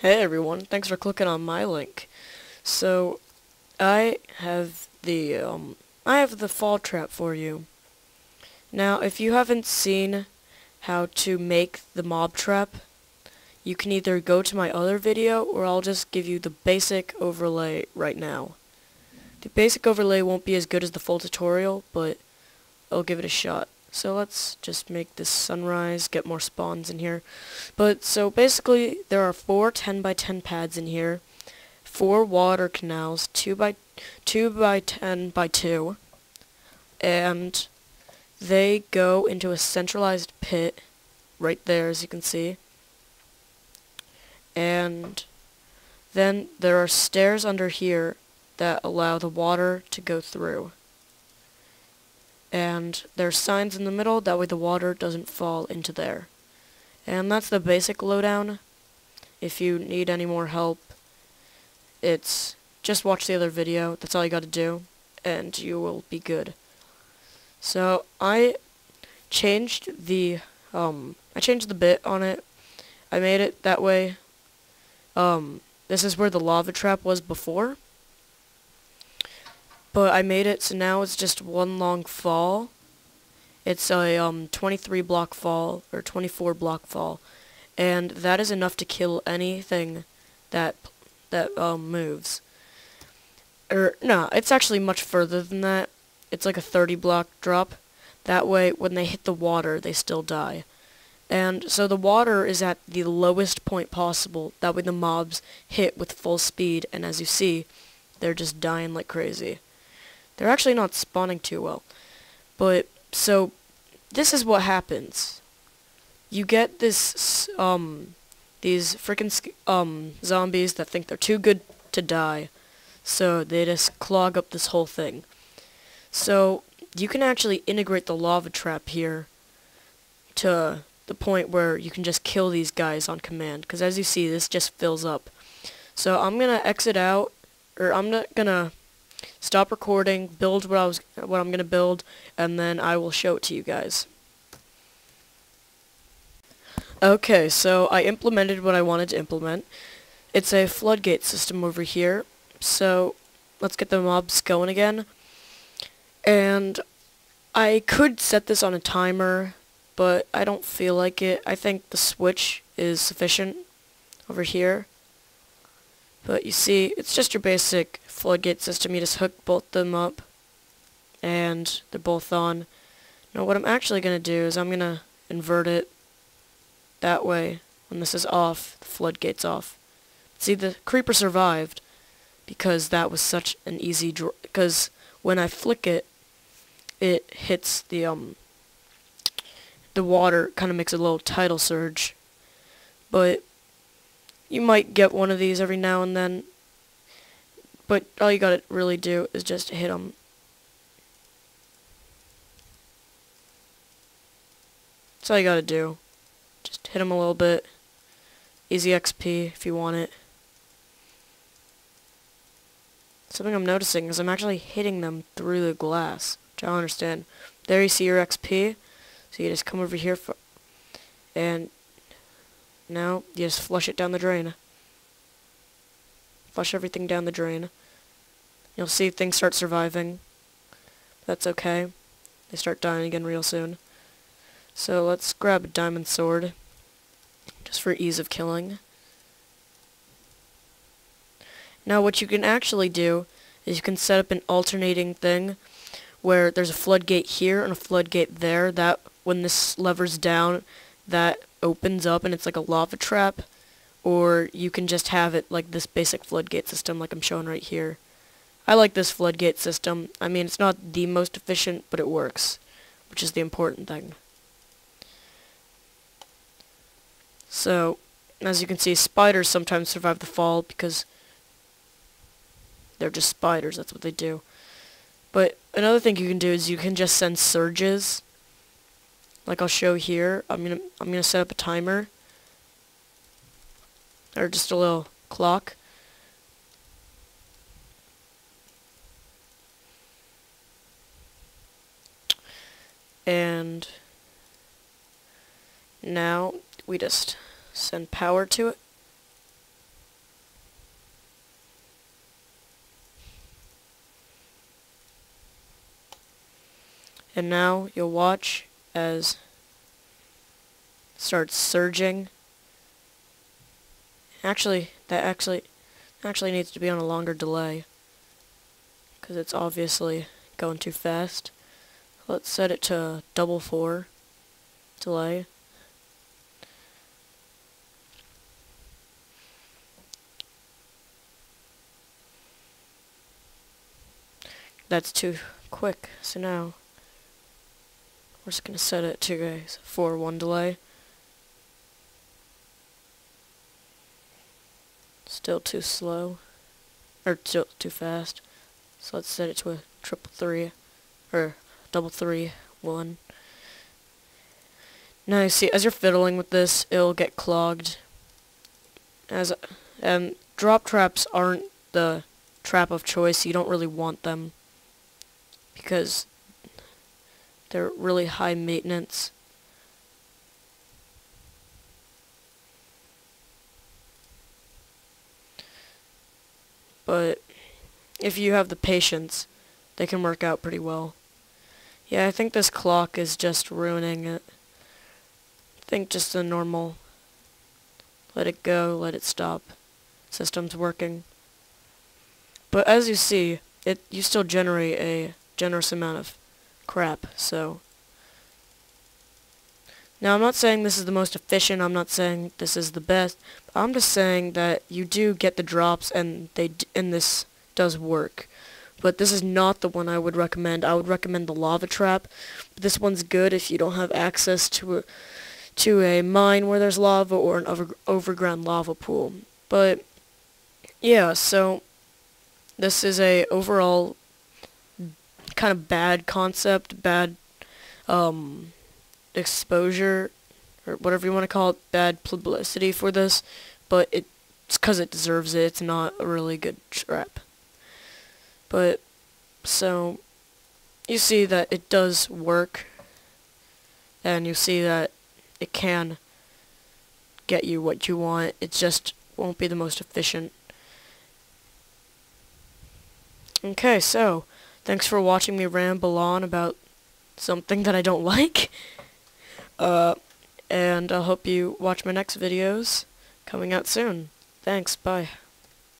Hey everyone, thanks for clicking on my link. So, I have the fall trap for you. Now, if you haven't seen how to make the mob trap, you can either go to my other video or I'll just give you the basic overlay right now. The basic overlay won't be as good as the full tutorial, but I'll give it a shot. So let's just make this sunrise, get more spawns in here. So basically, there are 4 10 by 10 pads in here, 4 water canals, 2 by 10 by 2, and they go into a centralized pit right there, as you can see. And then there are stairs under here that allow the water to go through. And there's signs in the middle, that way the water doesn't fall into there. And that's the basic lowdown. If you need any more help, it's just watch the other video, that's all you gotta do, and you will be good. So, I changed the bit on it. I made it that way. This is where the lava trap was before. But I made it so now it's just one long fall. It's a 23 block fall, or 24 block fall. And that is enough to kill anything that moves. Or, no, it's actually much further than that. It's like a 30 block drop. That way, when they hit the water, they still die. And so the water is at the lowest point possible. That way the mobs hit with full speed, and as you see, they're just dying like crazy. They're actually not spawning too well. But, so, this is what happens. You get this, these freaking, zombies that think they're too good to die. So, they just clog up this whole thing. So, you can actually integrate the lava trap here to the point where you can just kill these guys on command. Because as you see, this just fills up. So, I'm gonna exit out, or I'm not gonna stop recording, build what I'm gonna build, and then I will show it to you guys. Okay, so I implemented what I wanted to implement. It's a floodgate system over here. So let's get the mobs going again. And I could set this on a timer, but I don't feel like it. I think the switch is sufficient over here. But you see, it's just your basic floodgate system. You just hook both them up, and they're both on. Now what I'm actually going to do is I'm going to invert it. That way, when this is off, the floodgate's off. See, the creeper survived because that was such an easy because when I flick it, it hits the water, kind of makes a little tidal surge. But you might get one of these every now and then. But all you gotta really do is just hit them. That's all you gotta do. Just hit them a little bit. Easy XP if you want it. Something I'm noticing is I'm actually hitting them through the glass, which I don't understand. There you see your XP. So you just come over here and now you just flush it down the drain. Flush everything down the drain. You'll see things start surviving. That's okay. They start dying again real soon. So let's grab a diamond sword, just for ease of killing. Now what you can actually do is you can set up an alternating thing where there's a floodgate here and a floodgate there, that when this lever's down, that opens up and it's like a lava trap. Or you can just have it like this basic floodgate system like I'm showing right here. I like this floodgate system. I mean, it's not the most efficient, but it works, which is the important thing. So, as you can see, spiders sometimes survive the fall because they're just spiders, that's what they do. But another thing you can do is you can just send surges. Like I'll show here. I'm gonna set up a timer. Or just a little clock. And now we just send power to it. And now you'll watch as it starts surging. Actually, that actually needs to be on a longer delay, because it's obviously going too fast. Let's set it to double 4 delay. That's too quick, so now we're just going to set it to a 4-1 delay. Still too slow, or still too fast. So let's set it to a 333, or double 3-1. Now you see, as you're fiddling with this, it'll get clogged. Drop traps aren't the trap of choice. You don't really want them, because they're really high maintenance. But if you have the patience, they can work out pretty well. Yeah, I think this clock is just ruining it. I think just the normal let it go, let it stop system's working. But as you see, you still generate a generous amount of crap, so. Now, I'm not saying this is the most efficient, I'm not saying this is the best, but I'm just saying that you do get the drops, and this does work. But this is not the one I would recommend. I would recommend the lava trap. But this one's good if you don't have access to a mine where there's lava, or an overground lava pool. But yeah, so this is a overall kind of bad concept, bad exposure, or whatever you want to call it, bad publicity for this, but it's because it deserves it. It's not a really good trap. But, so, you see that it does work, and you see that it can get you what you want. It just won't be the most efficient. Okay, so, thanks for watching me ramble on about something that I don't like. And I hope you watch my next videos coming out soon. Thanks, bye.